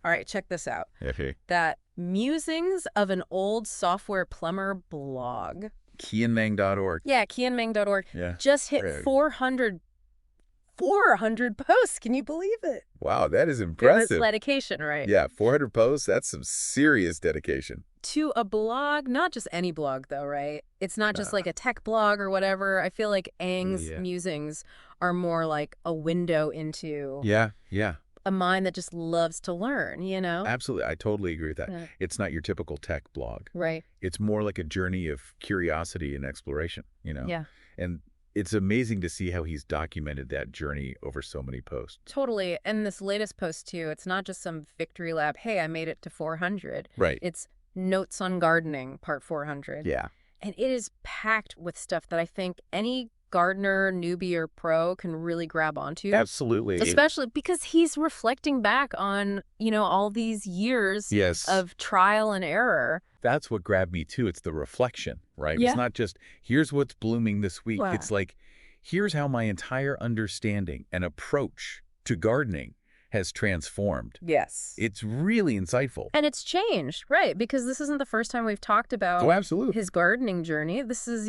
All right, check this out. Okay. That Musings of an Old Software Plumber blog. Kianmeng.org. Yeah, kianmeng.org. Yeah. Just hit Right. 400 posts. Can you believe it? Wow, that is It was impressive. dedication, right? Yeah, 400 posts, that's some serious dedication. To a blog, not just any blog, though, right? It's not just like a tech blog or whatever. I feel like Aang's musings are more like a window into Yeah. a mind that just loves to learn, you know? Absolutely. I totally agree with that. Yeah. It's not your typical tech blog. Right. It's more like a journey of curiosity and exploration, Yeah. And it's amazing to see how he's documented that journey over so many posts. Totally. And this latest post, too, it's not just some victory lap, hey, I made it to 400. Right. It's Notes on Gardening, part 400. Yeah. And it is packed with stuff that I think any gardener, newbie, or pro can really grab onto. Absolutely. Especially because he's reflecting back on, all these years of trial and error. That's what grabbed me, too. It's the reflection, right? Yeah. It's not just, here's what's blooming this week. Wow. It's like, here's how my entire understanding and approach to gardening has transformed. Yes. It's really insightful. And it's changed, right? Because this isn't the first time we've talked about absolutely. his gardening journey. This is,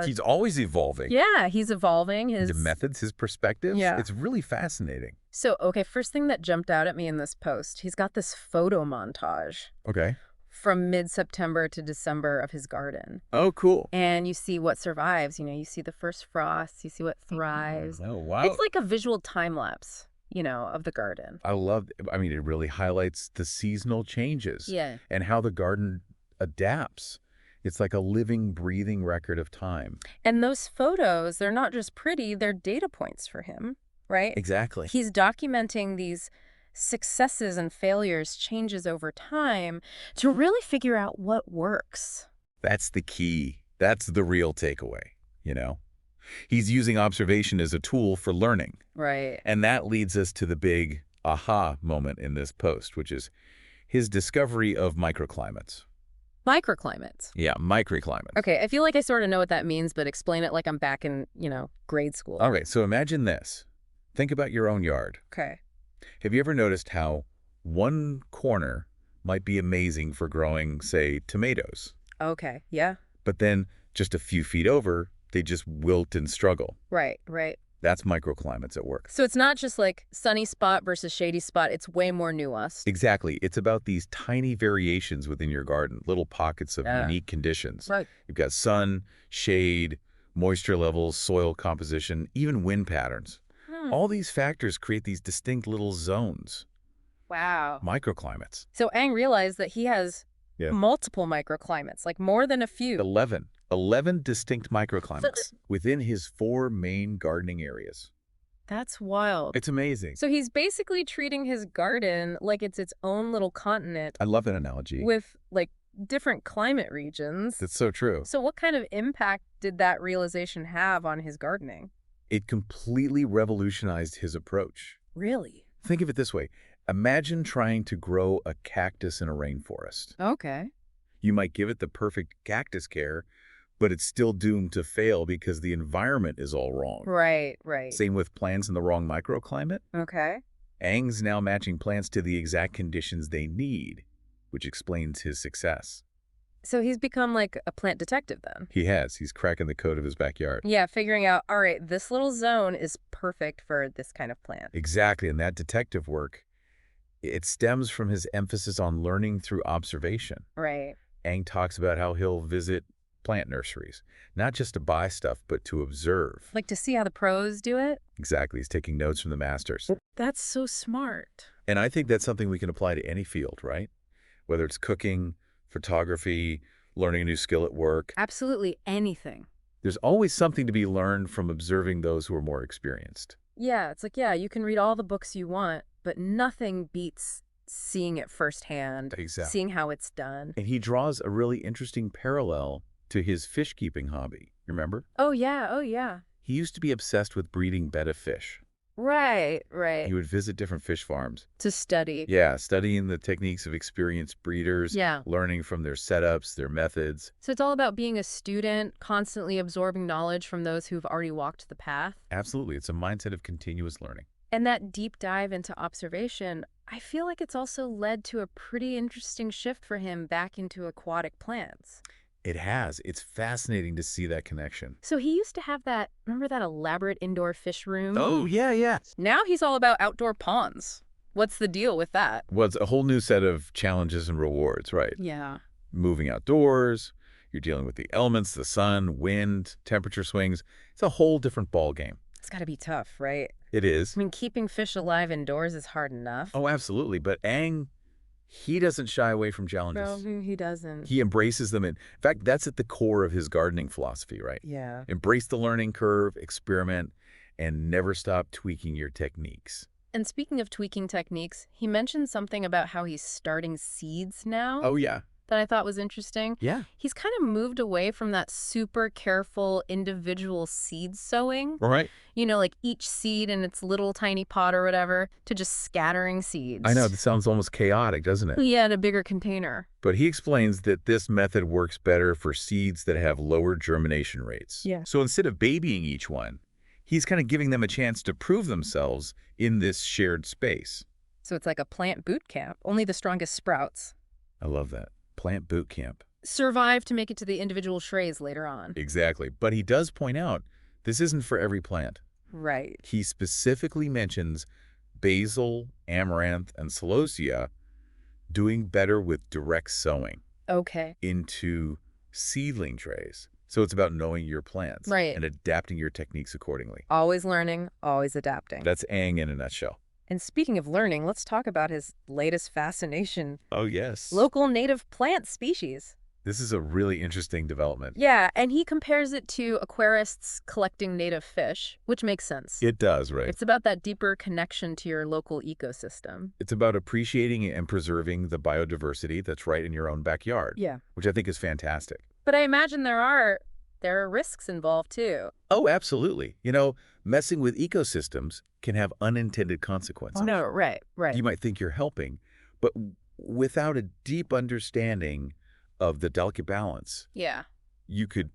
He's always evolving. Yeah, he's evolving. The methods, his perspectives. Yeah. It's really fascinating. So, okay, first thing that jumped out at me in this post, he's got this photo montage Okay. from mid-September to December of his garden. Oh, cool. And you see what survives. You see the first frost, you see what thrives. Oh, wow. It's like a visual time lapse, of the garden. It really highlights the seasonal changes. Yeah. And how the garden adapts. It's like a living, breathing record of time. And those photos, they're not just pretty, they're data points for him, right? Exactly. He's documenting these successes and failures, changes over time, to really figure out what works. That's the key. That's the real takeaway, He's using observation as a tool for learning. Right. And that leads us to the big aha moment in this post, which is his discovery of microclimates. Microclimates. Yeah, microclimates. Okay, I feel like I sort of know what that means, but explain it like I'm back in, grade school. Okay, so imagine this. Think about your own yard. Okay. Have you ever noticed how one corner might be amazing for growing, say, tomatoes? Okay, yeah. But then just a few feet over, they just wilt and struggle. Right. That's microclimates at work. So it's not just like sunny spot versus shady spot. It's way more nuanced. Exactly. It's about these tiny variations within your garden, little pockets of unique conditions. Right. You've got sun, shade, moisture levels, soil composition, even wind patterns. All these factors create these distinct little zones. Wow. Microclimates. So Aang realized that he has multiple microclimates, like more than a few. 11 distinct microclimates within his 4 main gardening areas. That's wild. It's amazing. So he's basically treating his garden like it's its own little continent. I love that analogy. With, different climate regions. That's so true. So what kind of impact did that realization have on his gardening? It completely revolutionized his approach. Really? Think of it this way. Imagine trying to grow a cactus in a rainforest. Okay. You might give it the perfect cactus care, but it's still doomed to fail because the environment is all wrong. Right. Same with plants in the wrong microclimate. Okay. Aang's now matching plants to the exact conditions they need, which explains his success. So he's become like a plant detective then? He has. He's cracking the code of his backyard. Yeah, figuring out, all right, this little zone is perfect for this kind of plant. Exactly, and that detective work, it stems from his emphasis on learning through observation. Right. Aang talks about how he'll visit plant nurseries, not just to buy stuff, but to observe. Like to see how the pros do it? Exactly. He's taking notes from the masters. That's so smart. And I think that's something we can apply to any field, right? Whether it's cooking, photography, learning a new skill at work. Absolutely anything. There's always something to be learned from observing those who are more experienced. Yeah, it's like, you can read all the books you want, but nothing beats seeing it firsthand, Exactly. Seeing how it's done. And he draws a really interesting parallel to his fish keeping hobby. Remember? Oh, yeah. He used to be obsessed with breeding betta fish. Right. He would visit different fish farms. To study. Yeah, studying the techniques of experienced breeders. Yeah. Learning from their setups, their methods. So it's all about being a student, constantly absorbing knowledge from those who've already walked the path. Absolutely. It's a mindset of continuous learning. And that deep dive into observation, I feel like it's also led to a pretty interesting shift for him back into aquatic plants. It has. It's fascinating to see that connection. So he used to have that, remember that elaborate indoor fish room? Oh, yeah, yeah. Now he's all about outdoor ponds. What's the deal with that? Well, it's a whole new set of challenges and rewards, right? Yeah. Moving outdoors, you're dealing with the elements, the sun, wind, temperature swings. It's a whole different ball game. It's got to be tough, right? It is. I mean, keeping fish alive indoors is hard enough. Oh, absolutely. But Aang, he doesn't shy away from No, challenges. he doesn't. He embraces them. In fact, that's at the core of his gardening philosophy, right? Yeah. Embrace the learning curve, experiment, and never stop tweaking your techniques. And speaking of tweaking techniques, he mentioned something about how he's starting seeds now Oh, yeah. that I thought was interesting. Yeah. He's kind of moved away from that super careful individual seed sowing, All right. like each seed in its little tiny pot or whatever, to just scattering seeds. I know, this sounds almost chaotic, doesn't it? Yeah, in a bigger container. But he explains that this method works better for seeds that have lower germination rates. Yeah. So instead of babying each one, he's kind of giving them a chance to prove themselves in this shared space. So it's like a plant boot camp, only the strongest sprouts I love that. Plant boot camp. survive to make it to the individual trays later on. Exactly. But he does point out this isn't for every plant. Right. He specifically mentions basil, amaranth, and celosia doing better with direct sowing Okay. into seedling trays. So it's about knowing your plants Right. and adapting your techniques accordingly. Always learning, always adapting. That's Aang in a nutshell. And speaking of learning, let's talk about his latest fascination, Oh, yes. local native plant species. This is a really interesting development. Yeah, and he compares it to aquarists collecting native fish, which makes sense. It does, right? It's about that deeper connection to your local ecosystem. It's about appreciating and preserving the biodiversity that's right in your own backyard, Yeah. which I think is fantastic. But I imagine there are risks involved too. Oh, absolutely. Messing with ecosystems can have unintended consequences. No, right. You might think you're helping, but without a deep understanding of the delicate balance, Yeah. you could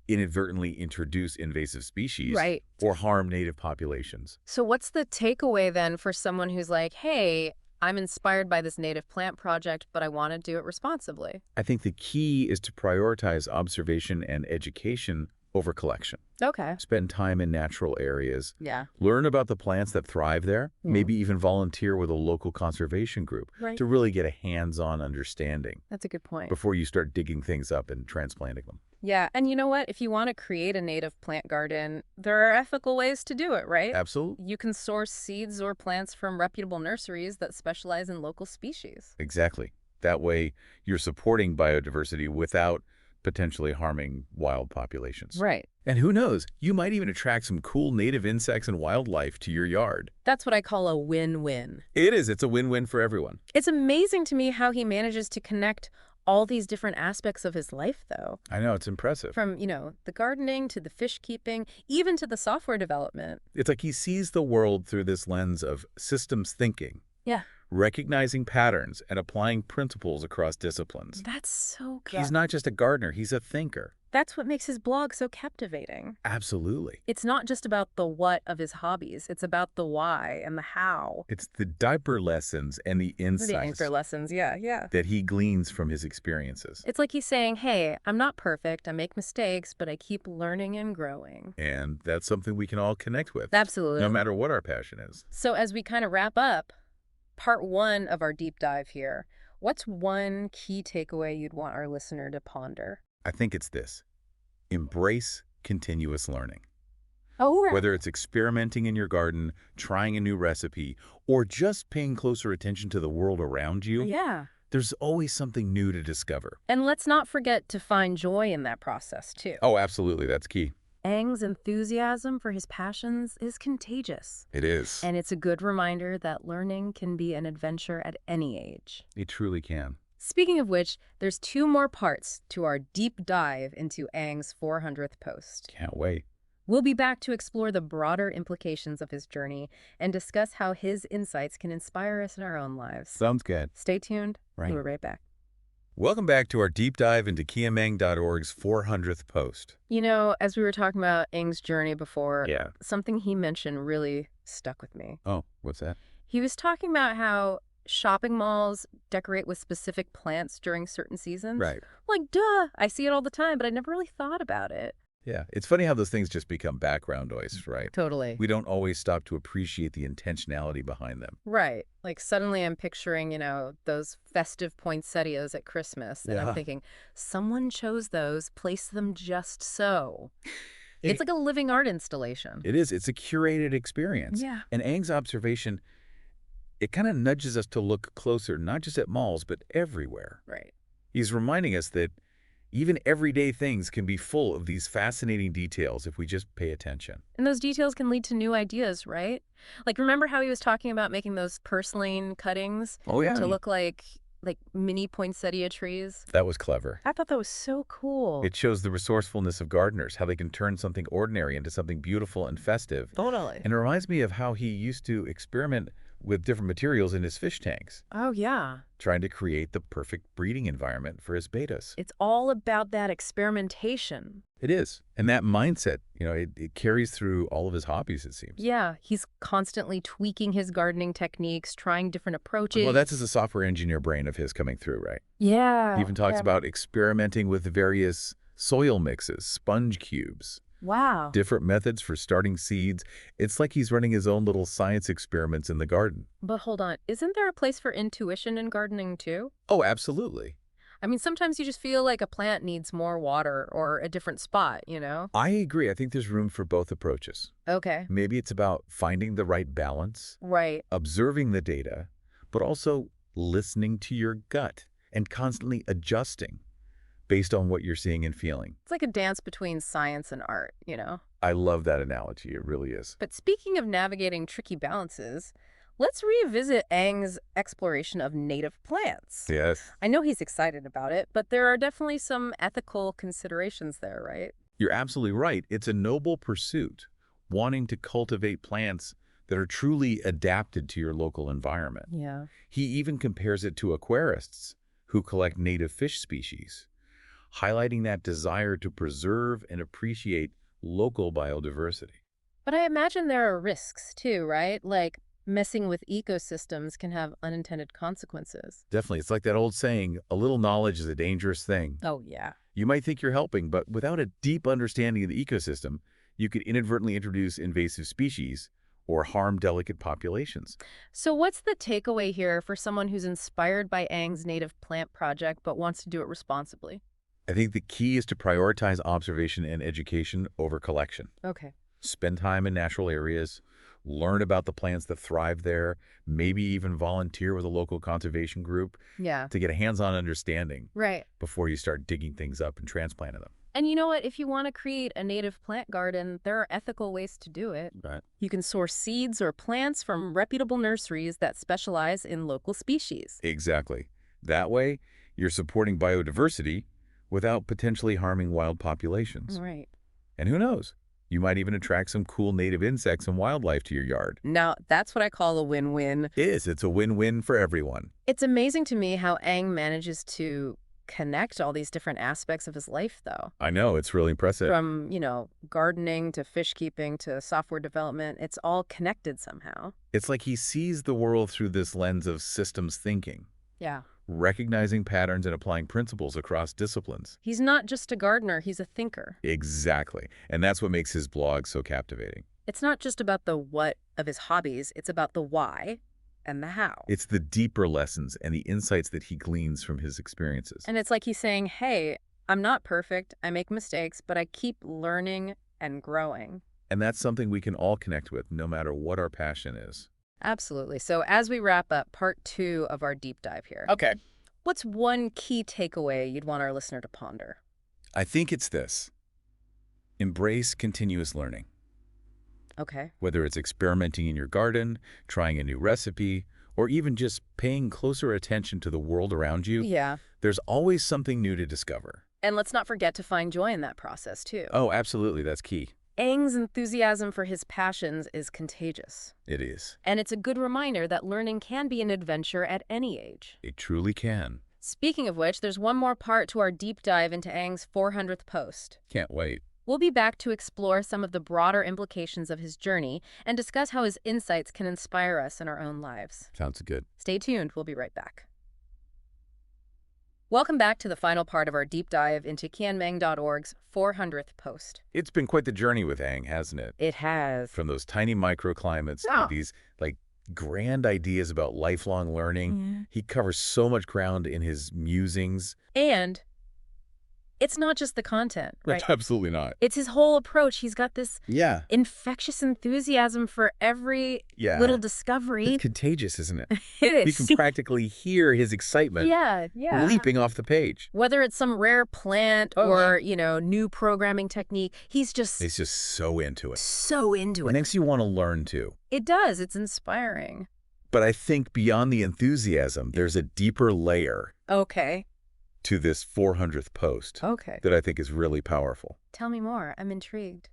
inadvertently introduce invasive species Right. or harm native populations. So what's the takeaway then for someone who's like, hey, I'm inspired by this native plant project, but I want to do it responsibly? I think the key is to prioritize observation and education over collection. Okay. Spend time in natural areas. Yeah. Learn about the plants that thrive there. Yeah. Maybe even volunteer with a local conservation group Right. to really get a hands-on understanding That's a good point. before you start digging things up and transplanting them. Yeah, and you know what? If you want to create a native plant garden, there are ethical ways to do it, right? Absolutely. You can source seeds or plants from reputable nurseries that specialize in local species. Exactly. That way, you're supporting biodiversity without potentially harming wild populations. Right. And who knows, you might even attract some cool native insects and wildlife to your yard. That's what I call a win-win. It is. It's a win-win for everyone. It's amazing to me how he manages to connect all these different aspects of his life, though. I know, it's impressive. From, the gardening to the fish keeping, even to the software development. It's like he sees the world through this lens of systems thinking. Yeah. Recognizing patterns and applying principles across disciplines. That's so good. He's not just a gardener, he's a thinker. That's what makes his blog so captivating. Absolutely. It's not just about the what of his hobbies. It's about the why and the how. It's the diaper lessons and the insights The anchor lessons, yeah. that he gleans from his experiences. It's like he's saying, hey, I'm not perfect, I make mistakes, but I keep learning and growing. And that's something we can all connect with. Absolutely. No matter what our passion is. So as we kind of wrap up, part one of our deep dive here, what's one key takeaway you'd want our listener to ponder? I think it's this. Embrace continuous learning. Oh, right. Whether it's experimenting in your garden, trying a new recipe, or just paying closer attention to the world around you, Yeah. there's always something new to discover. And let's not forget to find joy in that process, too. Oh, absolutely. That's key. Aang's enthusiasm for his passions is contagious. It is. And it's a good reminder that learning can be an adventure at any age. It truly can. Speaking of which, there's 2 more parts to our deep dive into Aang's 400th post. Can't wait. We'll be back to explore the broader implications of his journey and discuss how his insights can inspire us in our own lives. Sounds good. Stay tuned. Right. We'll be right back. Welcome back to our deep dive into kiameng.org's 400th post. As we were talking about Aang's journey before, Yeah. something he mentioned really stuck with me. Oh, what's that? He was talking about how shopping malls decorate with specific plants during certain seasons. Right. Like, duh, I see it all the time, but I never really thought about it. Yeah. It's funny how those things just become background noise, right? Totally. We don't always stop to appreciate the intentionality behind them. Right. Like suddenly I'm picturing, those festive poinsettias at Christmas, and I'm Yeah. thinking, someone chose those, placed them just so. It's It, like a living art installation. it is. It's a curated experience. Yeah. And Aang's observation, it kind of nudges us to look closer, not just at malls, but everywhere. Right. He's reminding us that even everyday things can be full of these fascinating details if we just pay attention. And those details can lead to new ideas, right? Like, remember how he was talking about making those purslane cuttings Oh, yeah. to look like mini poinsettia trees? That was clever. I thought that was so cool. It shows the resourcefulness of gardeners, how they can turn something ordinary into something beautiful and festive. Totally. And it reminds me of how he used to experiment with different materials in his fish tanks, Oh, yeah. trying to create the perfect breeding environment for his betas. It's all about that experimentation. It is. And that mindset, it carries through all of his hobbies, it seems. Yeah, he's constantly tweaking his gardening techniques, trying different approaches. Well, that's as a software engineer brain of his coming through, right? Yeah. He even talks yeah. about experimenting with various soil mixes, sponge cubes, Wow. different methods for starting seeds. It's like he's running his own little science experiments in the garden. But hold on, isn't there a place for intuition in gardening too? Oh, absolutely. I mean, sometimes you just feel like a plant needs more water or a different spot, I agree. I think there's room for both approaches. Okay. Maybe it's about finding the right balance, Right. observing the data, but also listening to your gut and constantly adjusting based on what you're seeing and feeling. It's like a dance between science and art, I love that analogy. It really is. But speaking of navigating tricky balances, let's revisit Aang's exploration of native plants. Yes. I know he's excited about it, but there are definitely some ethical considerations there, right? You're absolutely right. It's a noble pursuit, wanting to cultivate plants that are truly adapted to your local environment. Yeah. He even compares it to aquarists who collect native fish species, highlighting that desire to preserve and appreciate local biodiversity. But I imagine there are risks too, right? Like messing with ecosystems can have unintended consequences. Definitely. It's like that old saying, a little knowledge is a dangerous thing. Oh, yeah. You might think you're helping, but without a deep understanding of the ecosystem, you could inadvertently introduce invasive species or harm delicate populations. So what's the takeaway here for someone who's inspired by Aang's native plant project but wants to do it responsibly? I think the key is to prioritize observation and education over collection. Okay. Spend time in natural areas, learn about the plants that thrive there, maybe even volunteer with a local cultivation group Yeah. to get a hands-on understanding Right. before you start digging things up and transplanting them. And you know what? If you want to create a native plant garden, there are ethical ways to do it. Right. You can source seeds or plants from reputable nurseries that specialize in local species. Exactly. That way, you're supporting biodiversity without potentially harming wild populations. Right. And who knows? You might even attract some cool native insects and wildlife to your yard. Now, that's what I call a win-win. It's a win-win for everyone. It's amazing to me how Aang manages to connect all these different aspects of his life, though. I know, it's really impressive. From, gardening to fish keeping to software development, it's all connected somehow. It's like he sees the world through this lens of systems thinking, Yeah. recognizing patterns and applying principles across disciplines. He's not just a gardener, he's a thinker. Exactly. And that's what makes his blog so captivating. It's not just about the what of his hobbies, it's about the why and the how. It's the deeper lessons and the insights that he gleans from his experiences. And it's like he's saying, hey, I'm not perfect, I make mistakes, but I keep learning and growing. And that's something we can all connect with, no matter what our passion is. Absolutely. So as we wrap up part 2 of our deep dive here, Okay. what's one key takeaway you'd want our listener to ponder? I think it's this. Embrace continuous learning. Okay. Whether it's experimenting in your garden, trying a new recipe, or even just paying closer attention to the world around you, Yeah. there's always something new to discover. And let's not forget to find joy in that process, too. Oh, absolutely. That's key. Aang's enthusiasm for his passions is contagious. It is. And it's a good reminder that learning can be an adventure at any age. It truly can. Speaking of which, there's one more part to our deep dive into Aang's 400th post. Can't wait. We'll be back to explore some of the broader implications of his journey and discuss how his insights can inspire us in our own lives. Sounds good. Stay tuned. We'll be right back. Welcome back to the final part of our deep dive into Qianmeng.org's 400th post. It's been quite the journey with Aang, hasn't it? It has. From those tiny microclimates to these, like, grand ideas about lifelong learning. He covers so much ground in his musings. And it's not just the content, right? Absolutely not. It's his whole approach. He's got this Yeah. infectious enthusiasm for every little discovery. It's contagious, isn't it? It is. You can practically hear his excitement leaping off the page. Whether it's some rare plant or, new programming technique, he's just so into it. So into It it. makes you want to learn too. It does. It's inspiring. But I think beyond the enthusiasm, there's a deeper layer Okay. to this 400th post that I think is really powerful. Tell me more. I'm intrigued.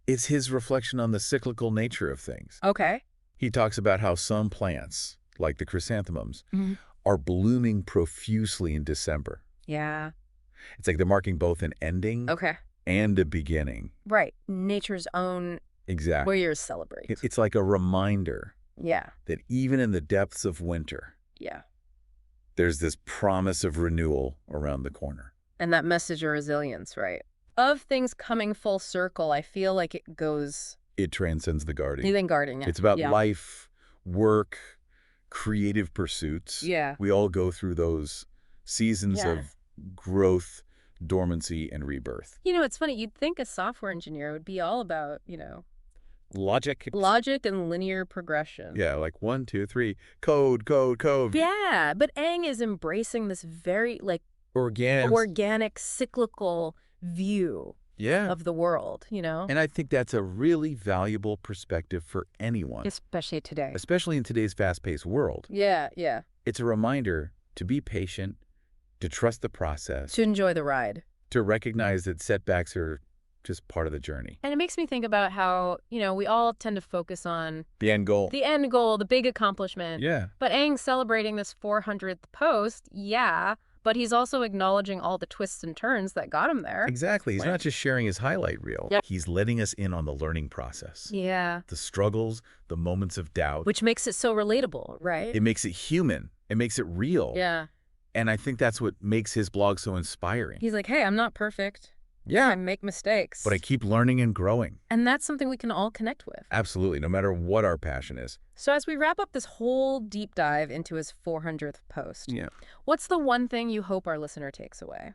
It's his reflection on the cyclical nature of things. Okay. He talks about how some plants, like the chrysanthemums, are blooming profusely in December. Yeah. It's like they're marking both an ending and a beginning. Right. Nature's own Exactly. where you celebrate. It's like a reminder Yeah. that even in the depths of winter, Yeah. there's this promise of renewal around the corner. And that message of resilience, right? Of things coming full circle, I feel like It transcends the garden. You think gardening, It's about life, work, creative pursuits. Yeah. We all go through those seasons of growth, dormancy, and rebirth. It's funny. You'd think a software engineer would be all about, Logic and linear progression. Yeah, like 1, 2, 3, code, code, code. Yeah, but Aang is embracing this very, organic, cyclical view of the world, And I think that's a really valuable perspective for anyone. Especially today. Especially in today's fast-paced world. Yeah, yeah. It's a reminder to be patient, to trust the process. To enjoy the ride. To recognize that setbacks are just part of the journey. And it makes me think about how, we all tend to focus on the end goal. The end goal, the big accomplishment. Yeah. But Aang's celebrating this 400th post, but he's also acknowledging all the twists and turns that got him there. Exactly. He's not just sharing his highlight reel. Yep. He's letting us in on the learning process. Yeah. The struggles, the moments of doubt. Which makes it so relatable, right? It makes it human. It makes it real. Yeah. And I think that's what makes his blog so inspiring. He's like, hey, I'm not perfect. Yeah. I make mistakes. But I keep learning and growing. And that's something we can all connect with. Absolutely, no matter what our passion is. So as we wrap up this whole deep dive into his 400th post, what's the one thing you hope our listener takes away?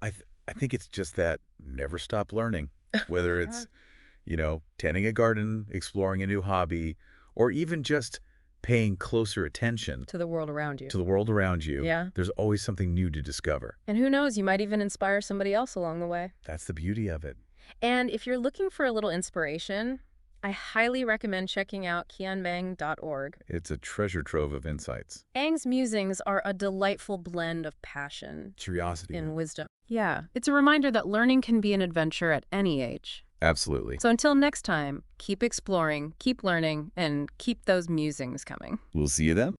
I think it's just that never stop learning. Whether it's, tending a garden, exploring a new hobby, or even just paying closer attention to the world around you. Yeah. There's always something new to discover. And who knows, you might even inspire somebody else along the way. That's the beauty of it. And if you're looking for a little inspiration, I highly recommend checking out Qianmeng.org. It's a treasure trove of insights. Aang's musings are a delightful blend of passion, curiosity, and wisdom. Yeah, it's a reminder that learning can be an adventure at any age. Absolutely. So until next time, keep exploring, keep learning, and keep those musings coming. We'll see you then.